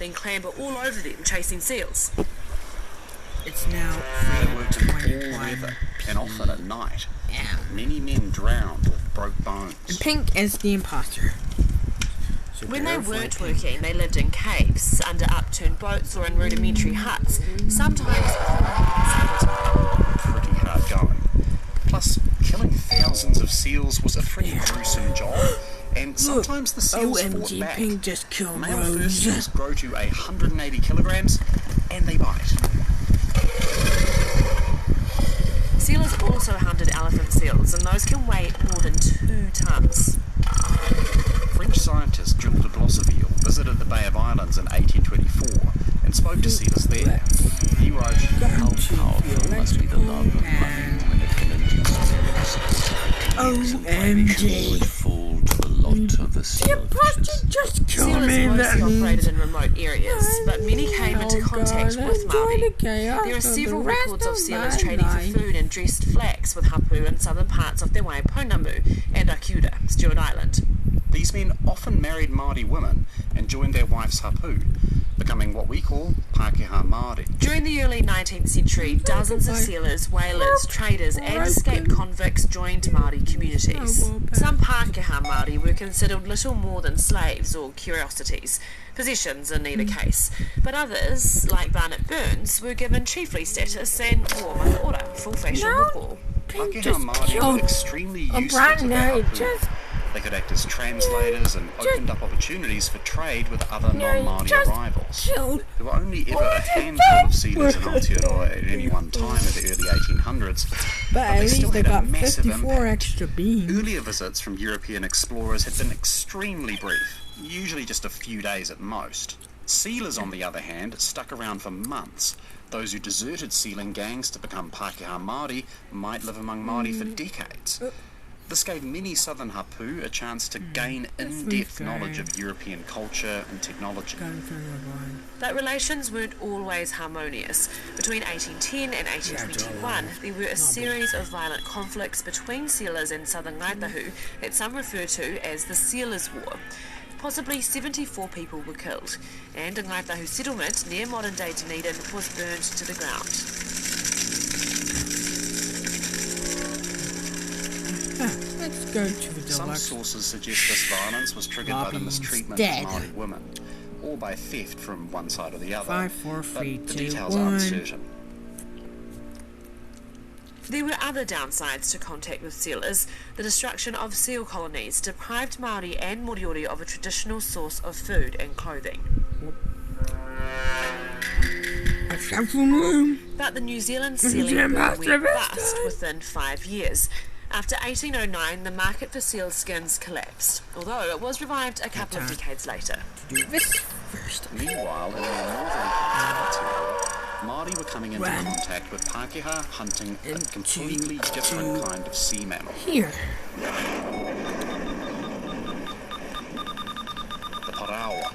then clamber all over them, chasing seals. It's now They worked in all weather and often at night. Many men drowned or broke bones. And Pink is the imposter. So When they therefore weren't Pink- working, they lived in caves, under upturned boats or in rudimentary huts, sometimes Pretty hard going. Plus, killing thousands of seals was a pretty gruesome job, and sometimes the seals fought OMG, back. Pink just killed Male fur Rose. seals grow to 180 kilograms, and they bite. Sealers also hunted elephant seals, and those can weigh more than 2 tons. French scientist Jules de Blosseville visited the Bay of Islands in 1824 and spoke to sealers there. He wrote, How powerful must be the love of money when it can induce OMG. would fall to the lot of the seal fishes. Just kill Sealers me. That mostly means operated in remote areas, but many came into contact with Maori. There There are several records of sealers trading for food and dressed flax with hapu in southern parts of the Waiponamu and Akuta, Stewart Island. these men often married Māori women and joined their wives' hapu, becoming what we call Pākehā Māori. During the early 19th century, dozens of sealers, whalers, traders and escaped convicts joined Māori communities. Some Pākehā Māori were considered little more than slaves or curiosities, possessions in either case, but others, like Barnett Burns, were given chiefly status and wore mataora, full-fashion woko. Pākehā Māori were extremely useful to their hapu. They could act as translators and opened up opportunities for trade with other non-Māori arrivals. There were only ever a handful of sealers in Aotearoa at any one time in the early 1800s, But at they least still they had a got massive 54 impact. extra beans. Earlier visits from European explorers had been extremely brief, usually just a few days at most. Sealers, on the other hand, stuck around for months. Those who deserted sealing gangs to become Pākehā Māori might live among Māori for decades. This gave many southern hapu a chance to gain in-depth knowledge of European culture and technology. But relations weren't always harmonious. Between 1810 and 1821, there were a series of violent conflicts between sealers and southern Ngaitahu that some refer to as the Sealers' War. Possibly 74 people were killed, and a Ngaitahu settlement near modern-day Dunedin was burned to the ground. Let's go to the Some deluxe. sources suggest this violence was triggered by the Lobby's mistreatment dead. of Māori women, or by theft from one side or the other. 5, 4, but 3, the 2, details are 1. uncertain. There were other downsides to contact with sealers. The destruction of seal colonies deprived Māori and Moriori of a traditional source of food and clothing. But the New Zealand sealing boom went bust within 5 years. After 1809, the market for seal skins collapsed, although it was revived a couple of decades later. This first. Meanwhile, in the northern parts of Aotearoa, Māori were coming into contact with Pākehā hunting a completely different kind of sea mammal. Here. The parawa,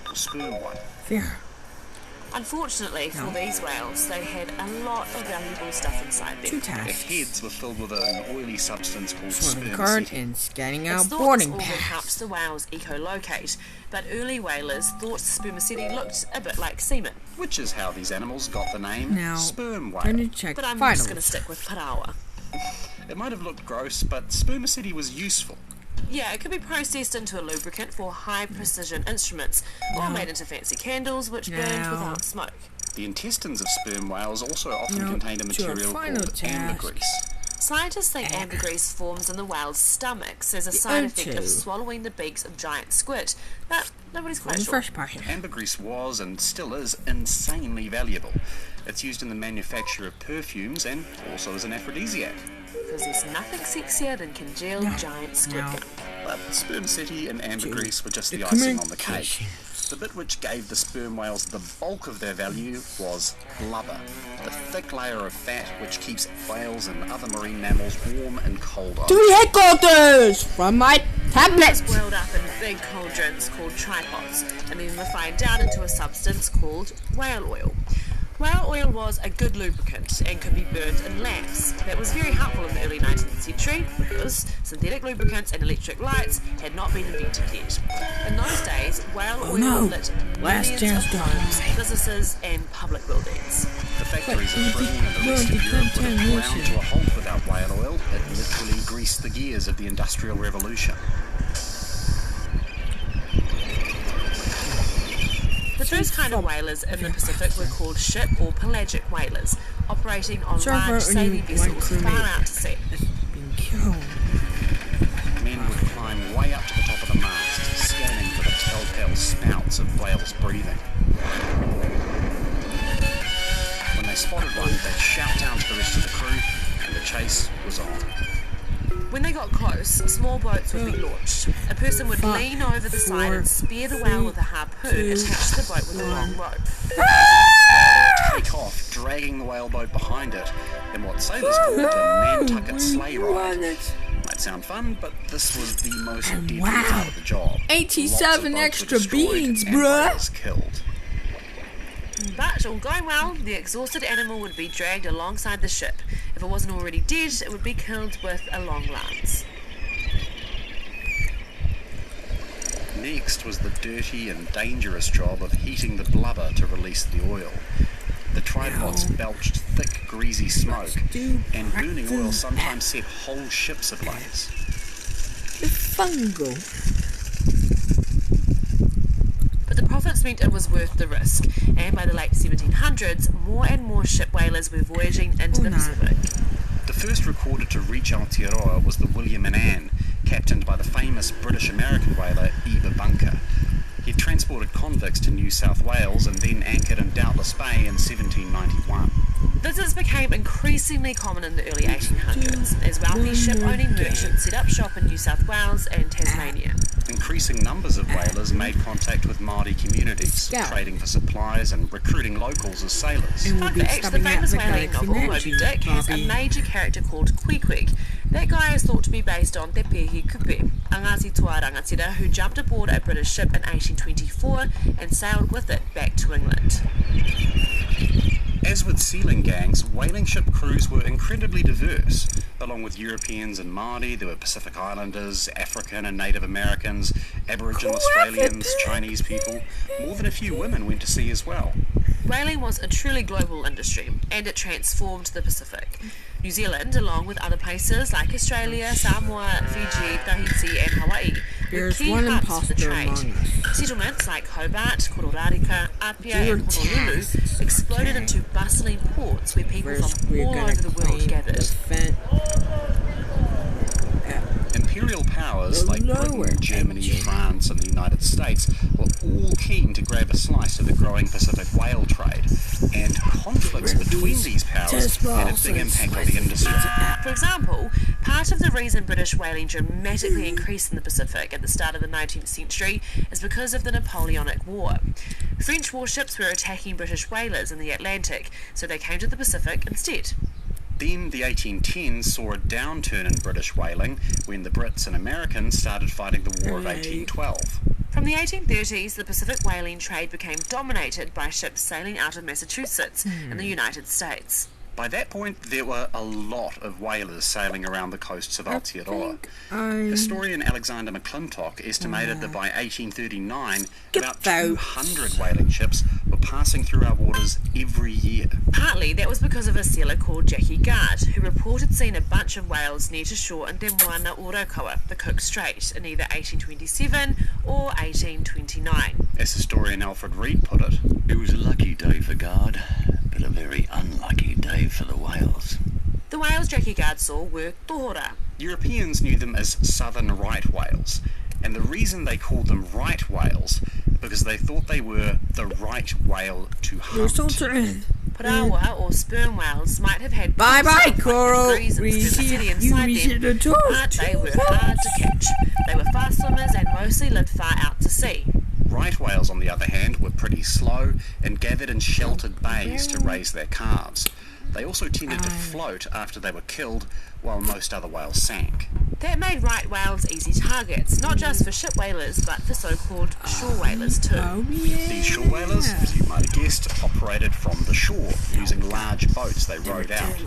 or sperm whale. There. Unfortunately for these whales, they had a lot of valuable stuff inside 2 them. Their tasks. heads were filled with an oily substance called Swimming sperm card setting. and scanning It's out thought boarding this organ pass. helps the whales echolocate, but early whalers thought spermaceti looked a bit like semen. Which is how these animals got the name Now, sperm time to whale. check But I'm just going to vitals. stick with parawa. It might have looked gross, but spermaceti was useful. Yeah, it could be processed into a lubricant for high-precision instruments, or made into fancy candles which burned Now. without smoke. The intestines of sperm whales also often Now, contained a to our material final called task. ambergris. Scientists think ambergris forms in the whale's stomachs as a side effect of O2. swallowing the beaks of giant squid, but nobody's In quite the sure. first part here. Ambergris was and still is insanely valuable. It's used in the manufacture of perfumes and also as an aphrodisiac. Because there's nothing sexier than congealed giant squid. Now, But spermaceti and ambergris were just the the icing on the cake. communication. The bit which gave the sperm whales the bulk of their value was blubber, the thick layer of fat which keeps whales and other marine mammals warm in cold oceans. To headquarters from my tablet. Boiled up in big cauldrons called tripods, and then refined down into a substance called whale oil. Whale oil was a good lubricant and could be burnt in lamps. That was very helpful in the early 19th century because synthetic lubricants and electric lights had not been invented yet. In those days, whale oil no. lit Last millions chance of to homes, die. businesses and public buildings. The factories of But Britain and the rest no, of Europe would have ground decontamination. to a halt without whale oil. It literally greased the gears of the Industrial Revolution. The first kind of whalers in the Pacific were called ship or pelagic whalers, operating on large sailing vessels far out to sea. Been killed. Men would climb way up to the top of the mast, scanning for the telltale spouts of whales breathing. When they spotted one, they'd shout down to the rest of the crew, and the chase was on. When they got close, small boats would be launched. A person would lean over the side and spear the whale with a harpoon attached to the boat with a long rope. Take off, dragging the whaleboat behind it, in what sailors called a Nantucket sleigh ride. Might sound fun, but this was the most deadly part of the job. 87 Lots of boats extra were destroyed beans, and bruh. whales killed. But all going well, the exhausted animal would be dragged alongside the ship. If it wasn't already dead, it would be killed with a long lance. Next was the dirty and dangerous job of heating the blubber to release the oil. The tripods belched thick, greasy smoke, and burning oil sometimes set whole ships ablaze. The fungal. But the profits meant it was worth the risk, and by the late 1700s, more and more ship whalers were voyaging into the Pacific. The first recorded to reach Aotearoa was the William and Anne, captained by the famous British-American whaler Eva Bunker. He transported convicts to New South Wales and then anchored in Doubtless Bay in 1791. Visits became increasingly common in the early 1800s as wealthy ship-owning merchants set up shop in New South Wales and Tasmania. Increasing numbers of whalers made contact with Māori communities, trading for supplies and recruiting locals as sailors. Fun fact, the famous whaling novel Moby Dick has a major character called Quiquig. That guy is thought to be based on Te Pehi Kupe, a Ngāti Toa rangatira who jumped aboard a British ship in 1824 and sailed with it back to England. As with sealing gangs, whaling ship crews were incredibly diverse. Along with Europeans and Māori, there were Pacific Islanders, African and Native Americans, Aboriginal Australians, Chinese people. More than a few women went to sea as well. Whaling was a truly global industry, and it transformed the Pacific. New Zealand, along with other places like Australia, Samoa, Fiji, Tahiti and Hawaii, were There's key one hubs for the imposter trade. among us. Settlements like Hobart, Kororareka, Apia Your and Honolulu tasks, exploded into bustling ports where people First, from we're all gonna over the world clean gathered. the vent. Imperial powers The like lower Britain, Germany, engine. France and the United States were all keen to grab a slice of the growing Pacific whale trade, and conflicts between these powers had a big impact on the industry. For example, part of the reason British whaling dramatically increased in the Pacific at the start of the 19th century is because of the Napoleonic War. French warships were attacking British whalers in the Atlantic, so they came to the Pacific instead. Then the 1810s saw a downturn in British whaling when the Brits and Americans started fighting the War of 1812. From the 1830s, the Pacific whaling trade became dominated by ships sailing out of Massachusetts in the United States. By that point, there were a lot of whalers sailing around the coasts of Aotearoa. Historian Alexander McClintock estimated that by 1839, about 200 whaling ships were passing through our waters every year. Partly that was because of a sailor called Jackie Gard, who reported seeing a bunch of whales near to shore in Te Moana Orokoa, the Cook Strait, in either 1827 or 1829. As historian Alfred Reed put it, It was a lucky day for Guard, but a very unlucky day for the whales. The whales Jackie Gard saw were tohora. Europeans knew them as southern right whales, and the reason they called them right whales because they thought they were the right whale to hunt. Parawa or sperm whales might have had Bye-bye, Coral. degrees of spermaceti inside them, but they were hard to catch. They were fast swimmers and mostly lived far out to sea. Right whales, on the other hand, were pretty slow and gathered in sheltered bays to raise their calves. They also tended to float after they were killed, while most other whales sank. That made right whales easy targets, not just for ship whalers, but for so-called shore whalers too. These shore whalers, as you The guest operated from the shore using large boats they rowed out.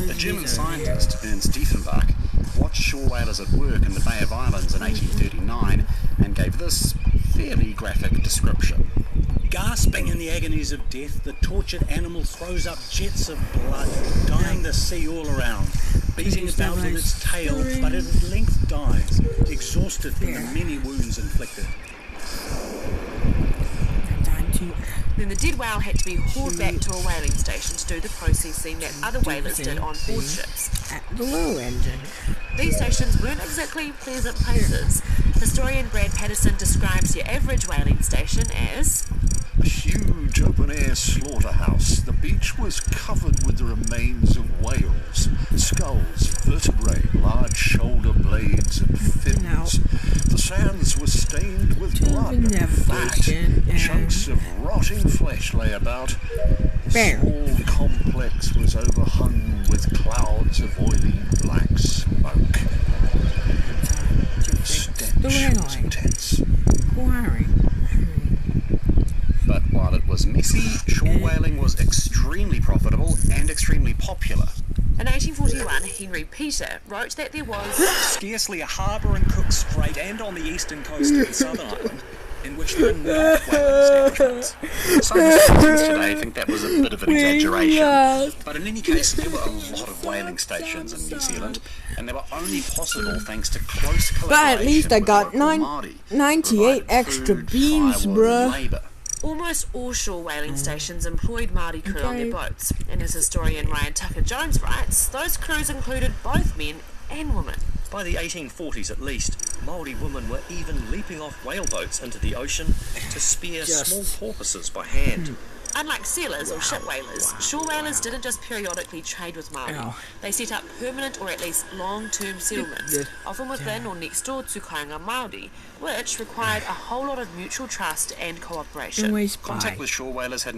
The German scientist Ernst Diefenbach watched shore whalers at work in the Bay of Islands in 1839 and gave this fairly graphic description. Gasping in the agonies of death, the tortured animal throws up jets of blood, dyeing the sea all around, beating about with its tail, but it at length dies, exhausted from the many wounds inflicted. Then the dead whale had to be hauled back to a whaling station to do the processing that other whalers did on board ships. At the low engine. These stations weren't exactly pleasant places. Historian Brad Patterson describes your average whaling station as a huge open-air slaughterhouse. The beach was covered with the remains of whales, skulls, vertebrae, large shoulder blades and fins. The sands were stained with blood and fat. Chunks of rotting flesh lay about. The small complex was overhung with clouds of oily black smoke. The stench was intense. But while it was messy, shore whaling was extremely profitable and extremely popular. In 1841, Henry Peter wrote that there was scarcely a harbour in Cook Strait and on the eastern coast of the Southern Island in which there are not whaling establishments. Some historians today think that was a bit of an exaggeration, but in any case, there were a lot of whaling stations in New Zealand, and they were only possible thanks to close collaboration But at least I with got local Māori, 98 provided extra food, beans, firewood, and bruh. labour. almost all shore whaling stations employed Māori crew on their boats, and as historian Ryan Tucker-Jones writes, those crews included both men and women. By the 1840s at least, Māori women were even leaping off whaleboats into the ocean to spear small porpoises by hand. Unlike sailors or ship whalers, shore whalers didn't just periodically trade with Māori. They set up permanent or at least long-term settlements, often within or next door to Kainga Māori, which required a whole lot of mutual trust and cooperation. Contact with shore whalers had